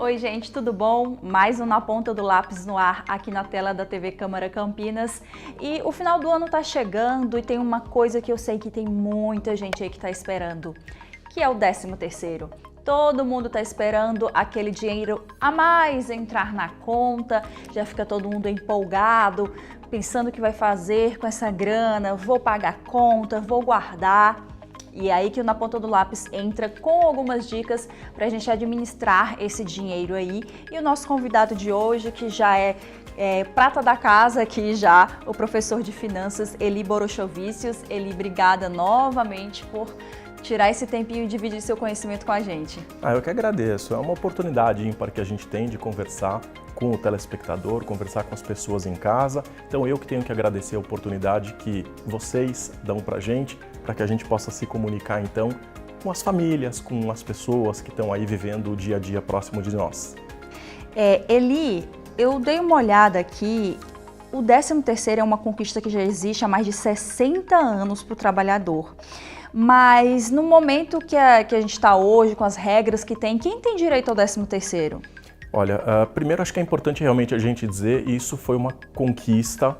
Oi, gente, tudo bom? Mais um Na Ponta do Lápis no ar aqui na tela da TV Câmara Campinas. E o final do ano tá chegando e tem uma coisa que eu sei que tem muita gente aí que tá esperando, que é o 13º. Todo mundo tá esperando aquele dinheiro a mais entrar na conta, já fica todo mundo empolgado, pensando o que vai fazer com essa grana, vou pagar a conta, vou guardar. E é aí que o Na Ponta do Lápis entra com algumas dicas para a gente administrar esse dinheiro aí. E o nosso convidado de hoje, que já é prata da casa aqui já, o professor de finanças, Eli Borochovicius. Eli, obrigada novamente por tirar esse tempinho e dividir seu conhecimento com a gente. Eu que agradeço. É uma oportunidade ímpar que a gente tem de conversar com o telespectador, conversar com as pessoas em casa. Então eu que tenho que agradecer a oportunidade que vocês dão pra gente, para que a gente possa se comunicar então com as famílias, com as pessoas que estão aí vivendo o dia a dia próximo de nós. Eli, eu dei uma olhada aqui, o 13º é uma conquista que já existe há mais de 60 anos para o trabalhador. Mas no momento que a gente está hoje, com as regras que tem, quem tem direito ao 13º? Olha, primeiro acho que é importante realmente a gente dizer que isso foi uma conquista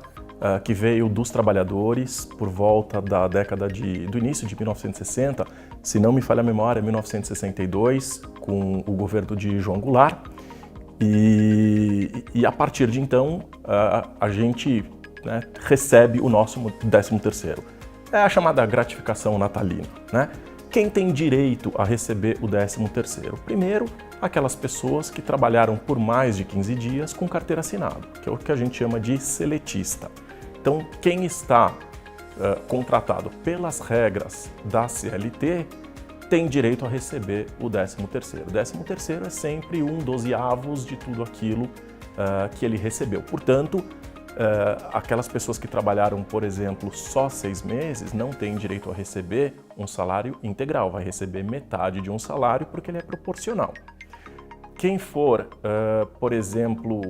que veio dos trabalhadores por volta da década do início de 1960, se não me falha a memória, 1962, com o governo de João Goulart. E a partir de então, a gente recebe o nosso 13º. É a chamada gratificação natalina, né? Quem tem direito a receber o 13º? Primeiro, aquelas pessoas que trabalharam por mais de 15 dias com carteira assinada, que é o que a gente chama de seletista. Então, quem está contratado pelas regras da CLT tem direito a receber o 13º. O 13º é sempre 1/12 de tudo aquilo que ele recebeu. Portanto, aquelas pessoas que trabalharam, por exemplo, só 6 meses, não têm direito a receber um salário integral, vai receber metade de um salário porque ele é proporcional. Quem for, por exemplo,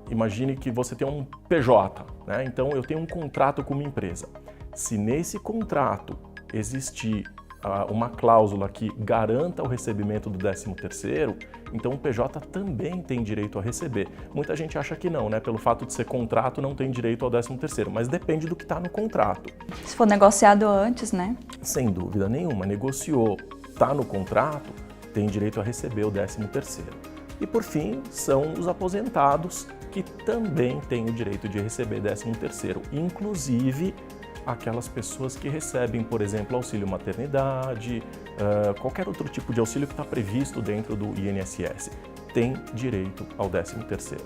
imagine que você tem um PJ, né? Então eu tenho um contrato com uma empresa. Se nesse contrato existir uma cláusula que garanta o recebimento do 13º, então o PJ também tem direito a receber. Muita gente acha que não, né? Pelo fato de ser contrato, não tem direito ao 13º, mas depende do que está no contrato. Se for negociado antes, né? Sem dúvida nenhuma. Negociou, está no contrato, tem direito a receber o 13º. E por fim, são os aposentados que também têm o direito de receber 13º, inclusive aquelas pessoas que recebem, por exemplo, auxílio maternidade, qualquer outro tipo de auxílio que está previsto dentro do INSS, tem direito ao 13º.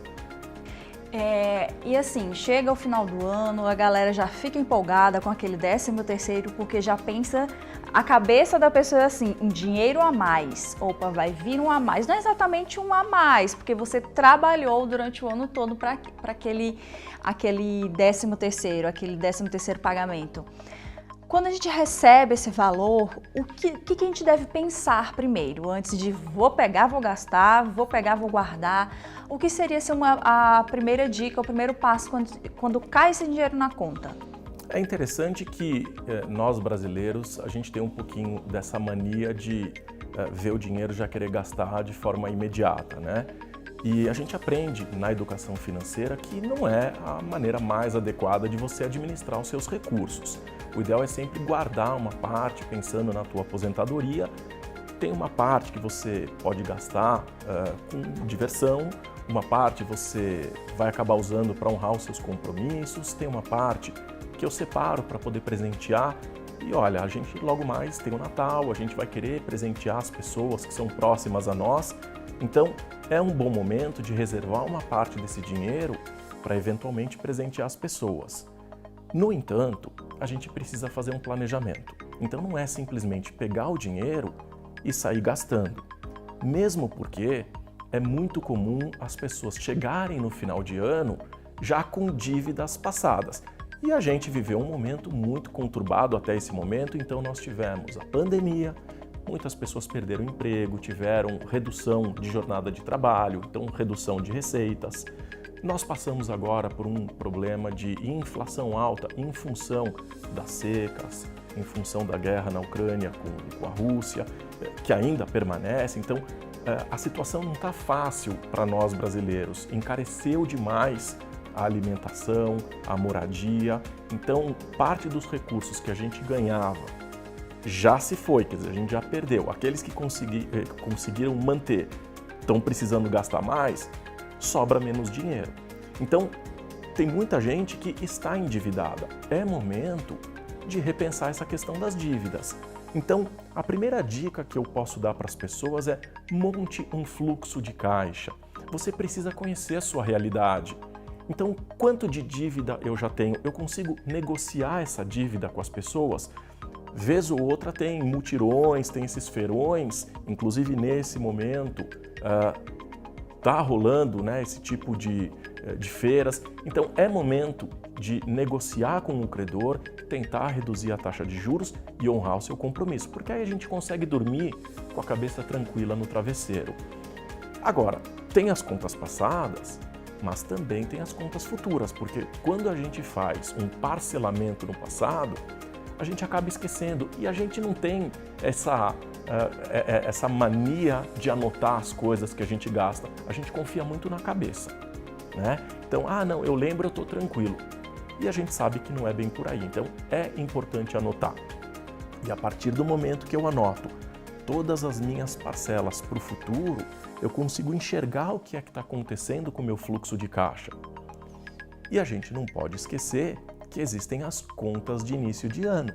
E assim, chega o final do ano, a galera já fica empolgada com aquele 13º, porque já pensa, a cabeça da pessoa é assim, um dinheiro a mais, opa, vai vir um a mais. Não é exatamente um a mais, porque você trabalhou durante o ano todo para aquele 13º, aquele 13º pagamento. Quando a gente recebe esse valor, o que a gente deve pensar primeiro, antes de vou pegar, vou gastar, vou pegar, vou guardar? O que seria a primeira dica, o primeiro passo quando cai esse dinheiro na conta? É interessante que nós brasileiros, a gente tem um pouquinho dessa mania de ver o dinheiro já querer gastar de forma imediata, né? E a gente aprende na educação financeira que não é a maneira mais adequada de você administrar os seus recursos. O ideal é sempre guardar uma parte, pensando na tua aposentadoria. Tem uma parte que você pode gastar com diversão, uma parte você vai acabar usando para honrar os seus compromissos, tem uma parte que eu separo para poder presentear. E olha, a gente logo mais tem o Natal, a gente vai querer presentear as pessoas que são próximas a nós. Então, é um bom momento de reservar uma parte desse dinheiro para eventualmente presentear as pessoas. No entanto, a gente precisa fazer um planejamento. Então, não é simplesmente pegar o dinheiro e sair gastando. Mesmo porque é muito comum as pessoas chegarem no final de ano já com dívidas passadas. E a gente viveu um momento muito conturbado até esse momento, então nós tivemos a pandemia, muitas pessoas perderam emprego, tiveram redução de jornada de trabalho, então redução de receitas. Nós passamos agora por um problema de inflação alta em função das secas, em função da guerra na Ucrânia com a Rússia, que ainda permanece. Então, a situação não está fácil para nós brasileiros, encareceu demais a alimentação, a moradia, então parte dos recursos que a gente ganhava já se foi, quer dizer, a gente já perdeu. Aqueles que conseguiram manter estão precisando gastar mais, sobra menos dinheiro. Então, tem muita gente que está endividada. É momento de repensar essa questão das dívidas. Então, a primeira dica que eu posso dar para as pessoas é monte um fluxo de caixa. Você precisa conhecer a sua realidade. Então, quanto de dívida eu já tenho? Eu consigo negociar essa dívida com as pessoas? Vez ou outra tem mutirões, tem esses feirões, inclusive nesse momento está rolando, né, esse tipo de feiras. Então é momento de negociar com o credor, tentar reduzir a taxa de juros e honrar o seu compromisso, porque aí a gente consegue dormir com a cabeça tranquila no travesseiro. Agora, tem as contas passadas, mas também tem as contas futuras, porque quando a gente faz um parcelamento no passado, a gente acaba esquecendo e a gente não tem essa mania de anotar as coisas que a gente gasta. A gente confia muito na cabeça, né? Então, não, eu lembro, eu estou tranquilo. E a gente sabe que não é bem por aí. Então, é importante anotar. E a partir do momento que eu anoto todas as minhas parcelas para o futuro, eu consigo enxergar o que é que está acontecendo com o meu fluxo de caixa. E a gente não pode esquecer que existem as contas de início de ano.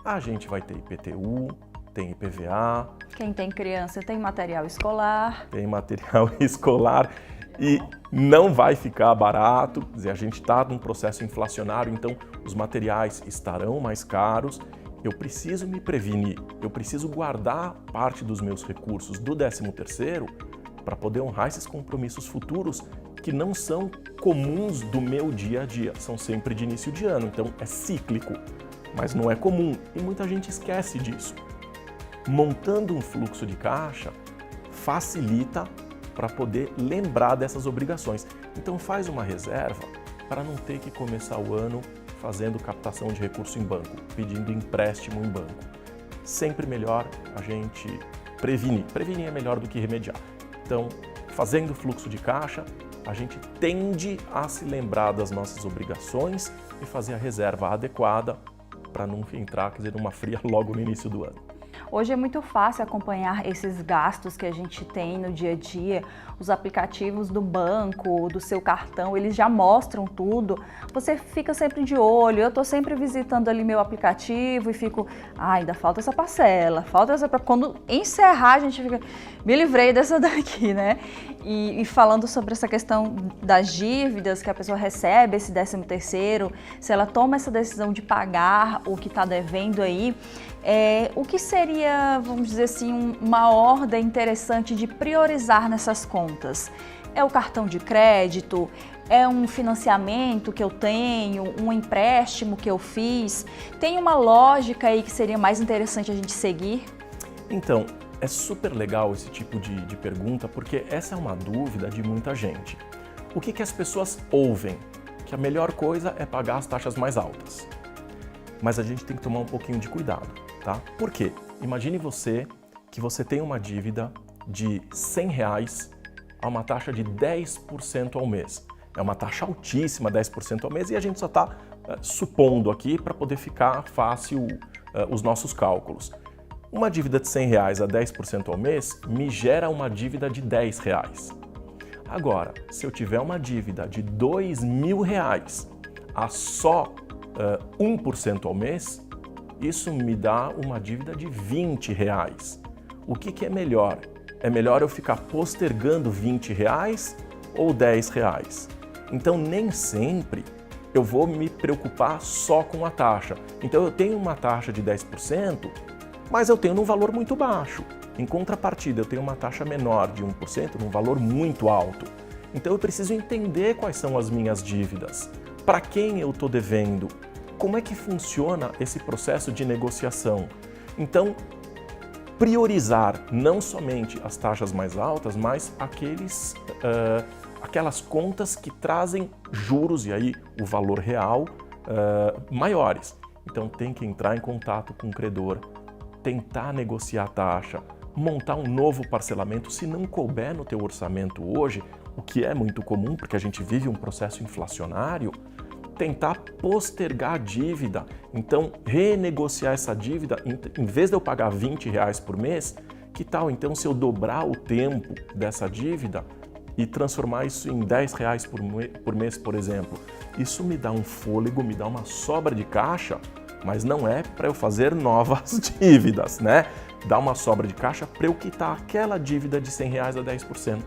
A gente vai ter IPTU, tem IPVA. Quem tem criança tem material escolar. Tem material escolar e não vai ficar barato. Quer dizer, a gente está num processo inflacionário, então os materiais estarão mais caros. Eu preciso me prevenir, eu preciso guardar parte dos meus recursos do 13º para poder honrar esses compromissos futuros que não são comuns do meu dia a dia, são sempre de início de ano, então é cíclico, mas não é comum e muita gente esquece disso. Montando um fluxo de caixa facilita para poder lembrar dessas obrigações. Então faz uma reserva para não ter que começar o ano fazendo captação de recurso em banco, pedindo empréstimo em banco. Sempre melhor a gente prevenir. Prevenir é melhor do que remediar. Então, fazendo fluxo de caixa, a gente tende a se lembrar das nossas obrigações e fazer a reserva adequada para não entrar, quer dizer, numa fria logo no início do ano. Hoje é muito fácil acompanhar esses gastos que a gente tem no dia a dia. Os aplicativos do banco, do seu cartão, eles já mostram tudo. Você fica sempre de olho. Eu estou sempre visitando ali meu aplicativo e fico, ainda falta essa parcela, falta essa... Quando encerrar, a gente fica, me livrei dessa daqui, né? E falando sobre essa questão das dívidas que a pessoa recebe, esse 13º, se ela toma essa decisão de pagar o que está devendo aí, o que seria, vamos dizer assim, uma ordem interessante de priorizar nessas contas? É o cartão de crédito? É um financiamento que eu tenho? Um empréstimo que eu fiz? Tem uma lógica aí que seria mais interessante a gente seguir? Então, é super legal esse tipo de pergunta, porque essa é uma dúvida de muita gente. O que as pessoas ouvem? Que a melhor coisa é pagar as taxas mais altas. Mas a gente tem que tomar um pouquinho de cuidado, tá? Por quê? Imagine que você tem uma dívida de R$100 a uma taxa de 10% ao mês. É uma taxa altíssima, 10% ao mês, e a gente só está supondo aqui para poder ficar fácil os nossos cálculos. Uma dívida de R$100 a 10% ao mês me gera uma dívida de R$10. Agora, se eu tiver uma dívida de R$2.000 a só 1% ao mês, isso me dá uma dívida de R$20. O que é melhor? É melhor eu ficar postergando R$20 ou R$10? Então, nem sempre eu vou me preocupar só com a taxa. Então, eu tenho uma taxa de 10%, mas eu tenho num valor muito baixo. Em contrapartida, eu tenho uma taxa menor de 1%, num valor muito alto. Então, eu preciso entender quais são as minhas dívidas. Para quem eu estou devendo? Como é que funciona esse processo de negociação? Então, priorizar não somente as taxas mais altas, mas aquelas contas que trazem juros, e aí o valor real, maiores. Então, tem que entrar em contato com o credor, tentar negociar a taxa, montar um novo parcelamento, se não couber no teu orçamento hoje, o que é muito comum, porque a gente vive um processo inflacionário, tentar postergar a dívida. Então, renegociar essa dívida, em vez de eu pagar R$20 por mês, que tal então se eu dobrar o tempo dessa dívida e transformar isso em R$10 por mês, por exemplo? Isso me dá um fôlego, me dá uma sobra de caixa, mas não é para eu fazer novas dívidas, né? Dá uma sobra de caixa para eu quitar aquela dívida de R$100 a 10%,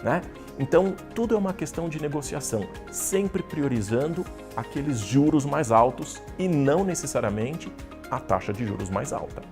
né? Então, tudo é uma questão de negociação, sempre priorizando aqueles juros mais altos e não necessariamente a taxa de juros mais alta.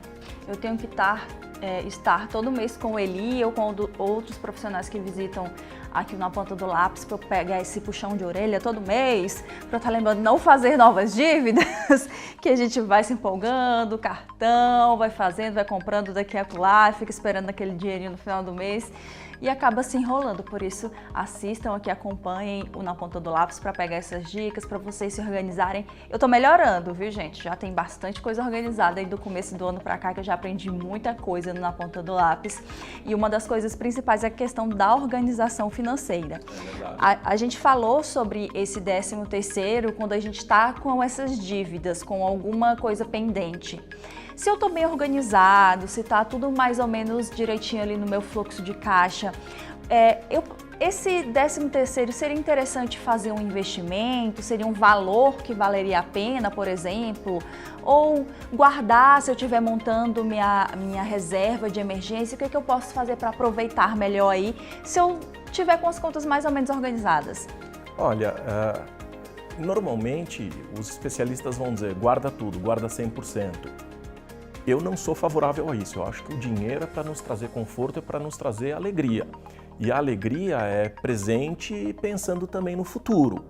Eu tenho que estar todo mês com o Eli ou com outros profissionais que visitam aqui na ponta do lápis para eu pegar esse puxão de orelha todo mês, para eu estar lembrando de não fazer novas dívidas, que a gente vai se empolgando, cartão, vai fazendo, vai comprando daqui a lá, fica esperando aquele dinheirinho no final do mês e acaba se enrolando. Por isso, assistam aqui, acompanhem o Na Ponta do Lápis para pegar essas dicas, para vocês se organizarem. Eu tô melhorando, viu, gente? Já tem bastante coisa organizada aí do começo do ano para cá, que eu já aprendi muita coisa no Na Ponta do Lápis. E uma das coisas principais é a questão da organização financeira. A gente falou sobre esse 13º quando a gente está com essas dívidas, com alguma coisa pendente. Se eu estou bem organizado, se está tudo mais ou menos direitinho ali no meu fluxo de caixa, esse 13º seria interessante fazer um investimento, seria um valor que valeria a pena, por exemplo, ou guardar se eu estiver montando minha reserva de emergência, o que eu posso fazer para aproveitar melhor aí, se eu tiver com as contas mais ou menos organizadas? Olha, normalmente os especialistas vão dizer, guarda tudo, guarda 100%. Eu não sou favorável a isso. Eu acho que o dinheiro é para nos trazer conforto, é para nos trazer alegria. E a alegria é presente pensando também no futuro.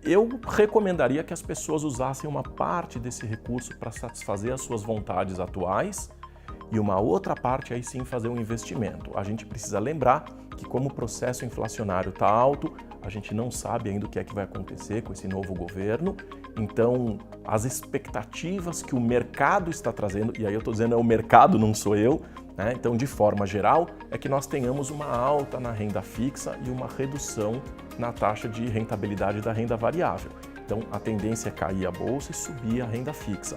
Eu recomendaria que as pessoas usassem uma parte desse recurso para satisfazer as suas vontades atuais e uma outra parte aí sim fazer um investimento. A gente precisa lembrar que como o processo inflacionário está alto, a gente não sabe ainda o que é que vai acontecer com esse novo governo. Então, as expectativas que o mercado está trazendo, e aí eu estou dizendo é o mercado, não sou eu, né? Então, de forma geral, é que nós tenhamos uma alta na renda fixa e uma redução na taxa de rentabilidade da renda variável. Então, a tendência é cair a bolsa e subir a renda fixa.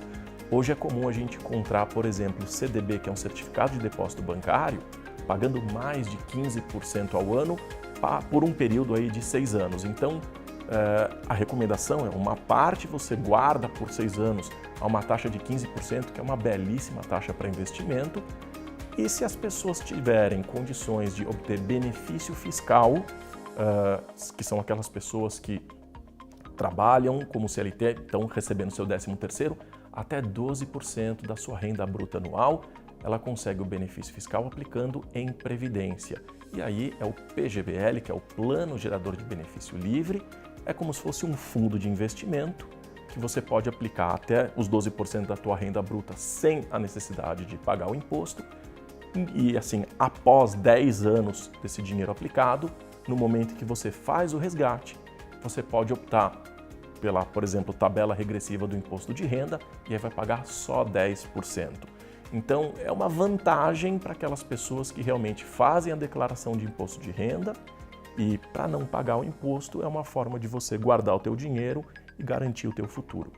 Hoje é comum a gente encontrar, por exemplo, o CDB, que é um certificado de depósito bancário, pagando mais de 15% ao ano por um período aí de 6 anos. Então, a recomendação é uma parte você guarda por 6 anos a uma taxa de 15%, que é uma belíssima taxa para investimento. E se as pessoas tiverem condições de obter benefício fiscal, que são aquelas pessoas que trabalham como CLT, estão recebendo seu 13º, até 12% da sua renda bruta anual, ela consegue o benefício fiscal aplicando em previdência. E aí é o PGBL, que é o Plano Gerador de Benefício Livre, é como se fosse um fundo de investimento que você pode aplicar até os 12% da tua renda bruta sem a necessidade de pagar o imposto. E assim, após 10 anos desse dinheiro aplicado, no momento que você faz o resgate, você pode optar pela, por exemplo, tabela regressiva do imposto de renda e aí vai pagar só 10%. Então, é uma vantagem para aquelas pessoas que realmente fazem a declaração de imposto de renda e, para não pagar o imposto, é uma forma de você guardar o teu dinheiro e garantir o teu futuro.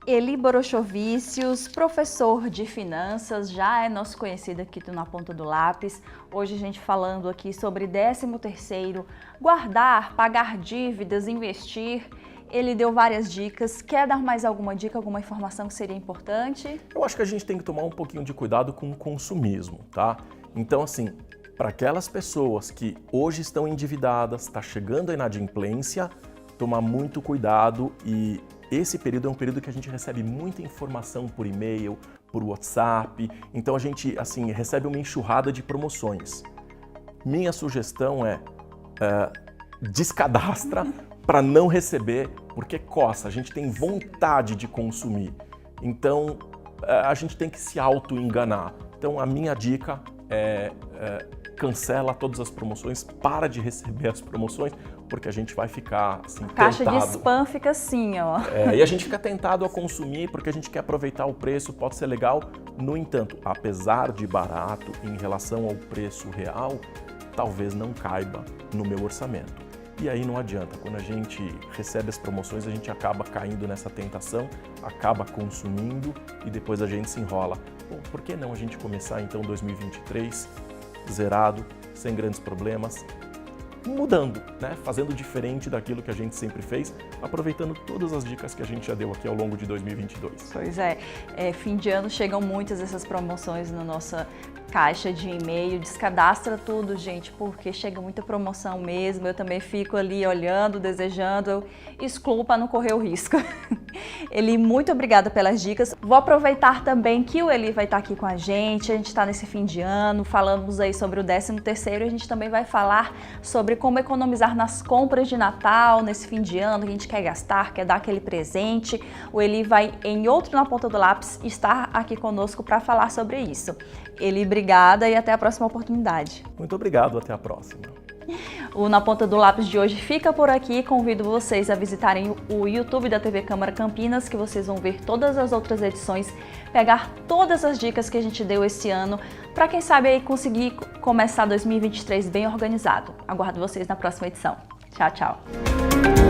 Eli Borochovicius, professor de finanças, já é nosso conhecido aqui do Na Ponta do Lápis. Hoje a gente falando aqui sobre 13º, guardar, pagar dívidas, investir. Ele deu várias dicas. Quer dar mais alguma dica, alguma informação que seria importante? Eu acho que a gente tem que tomar um pouquinho de cuidado com o consumismo, tá? Então, assim, para aquelas pessoas que hoje estão endividadas, está chegando a inadimplência, tomar muito cuidado. E esse período é um período que a gente recebe muita informação por e-mail, por WhatsApp, então a gente assim recebe uma enxurrada de promoções. Minha sugestão é descadastra para não receber, porque coça, a gente tem vontade de consumir, então a gente tem que se auto-enganar. Então a minha dica, cancela todas as promoções, para de receber as promoções, porque a gente vai ficar assim, a caixa tentado. de spam fica assim, ó. E a gente fica tentado a consumir porque a gente quer aproveitar o preço, pode ser legal. No entanto, apesar de barato em relação ao preço real, talvez não caiba no meu orçamento. E aí não adianta, quando a gente recebe as promoções, a gente acaba caindo nessa tentação, acaba consumindo e depois a gente se enrola. Bom, por que não a gente começar então 2023 zerado, sem grandes problemas, mudando, né? Fazendo diferente daquilo que a gente sempre fez, aproveitando todas as dicas que a gente já deu aqui ao longo de 2022. Pois é, fim de ano chegam muitas dessas promoções na nossa caixa de e-mail, descadastra tudo, gente, porque chega muita promoção mesmo, eu também fico ali olhando, desejando, eu excluo para não correr o risco. Eli, muito obrigada pelas dicas. Vou aproveitar também que o Eli vai estar aqui com a gente está nesse fim de ano, falamos aí sobre o 13º, a gente também vai falar sobre como economizar nas compras de Natal, nesse fim de ano, que a gente quer gastar, quer dar aquele presente. O Eli vai, em outro Na Ponta do Lápis, estar aqui conosco para falar sobre isso. Eli, obrigada e até a próxima oportunidade. Muito obrigado, até a próxima. O Na Ponta do Lápis de hoje fica por aqui. Convido vocês a visitarem o YouTube da TV Câmara Campinas, que vocês vão ver todas as outras edições, pegar todas as dicas que a gente deu esse ano, para quem sabe aí conseguir começar 2023 bem organizado. Aguardo vocês na próxima edição. Tchau, tchau!